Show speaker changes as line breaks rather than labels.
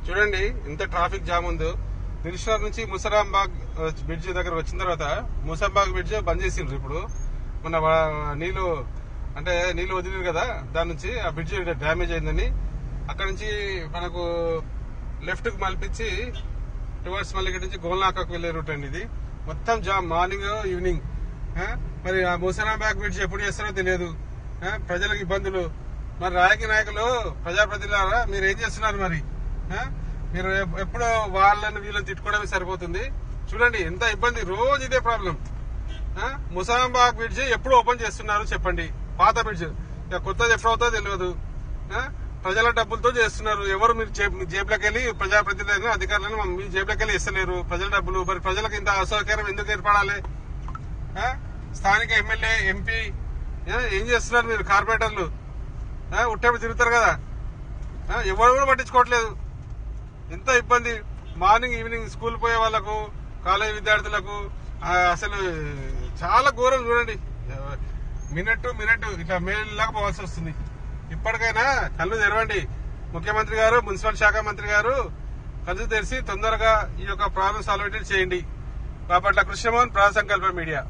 చూడండి ఎంత traffic jam ఉందో. దిల్షుక్ నుంచి ముసరాంబాగ్ బ్రిడ్జ్ దగ్గర వచ్చిన తర్వాత ముసాంబాగ్ బ్రిడ్జ్ బంద్ చేసిండ్రు. ఇప్పుడు మన నీళ్లు వదిలేరు కదా, దాని నుంచి ఆ బ్రిడ్జ్ డ్యామేజ్ అయిందని అక్కడ నుంచి మనకు లెఫ్ట్ కు మలిపించి టువర్డ్స్ మళ్ళీ ఇక్కడ నుంచి గోల్నాకాకు వెళ్లే రూట్ అండి ఇది. మొత్తం జామ్ మార్నింగ్ ఈవినింగ్. మరి ఆ ముసరాంబాగ్ బ్రిడ్జ్ ఎప్పుడు చేస్తారో తెలియదు. ప్రజలకు ఇబ్బందులు. మరి రాజకీయ నాయకులు, ప్రజాప్రతినిధులారా మీరు ఏం చేస్తున్నారు? మరి మీరు ఎప్పుడు వాళ్ళని వీళ్ళని తిట్టుకోవడమే సరిపోతుంది. చూడండి ఎంత ఇబ్బంది, రోజు ఇదే ప్రాబ్లం. ముసాంబాగ్ బ్రిడ్జ్ ఎప్పుడు ఓపెన్ చేస్తున్నారు చెప్పండి? పాత బ్రిడ్జ్, కొత్తది ఎప్పుడు అవుతుందో తెలియదు. ప్రజల డబ్బులతో చేస్తున్నారు. ఎవరు మీరు జేబులోకి వెళ్ళి ప్రజాప్రతినిధులను, అధికారులను మీ జేబులోకి వెళ్ళి ఇస్తలేరు ప్రజల డబ్బులు. మరి ప్రజలకు ఇంత అసౌకర్యం ఎందుకు ఏర్పడాలి? స్థానిక ఎమ్మెల్యే, ఎంపీ ఏం చేస్తున్నారు? మీరు కార్పొరేటర్లు ఉట్టేపు తిరుగుతారు కదా, ఎవరు కూడా పట్టించుకోవట్లేదు. ఎంత ఇబ్బంది. మార్నింగ్ ఈవినింగ్ స్కూల్ పోయే వాళ్లకు, కాలేజీ విద్యార్థులకు అసలు చాలా ఘోరం. చూడండి మినిట్ ఇట్లా మేలులాగా పోవాల్సి వస్తుంది. ఇప్పటికైనా కళ్ళు తెరవండి ముఖ్యమంత్రి గారు, మున్సిపల్ శాఖ మంత్రి గారు. కళ్ళు తెరిచి తొందరగా ఈ యొక్క ప్రాబ్లం సాల్వ్ చేయండి. బాపట్ల కృష్ణమోహన్, ప్రజా సంకల్ప మీడియా.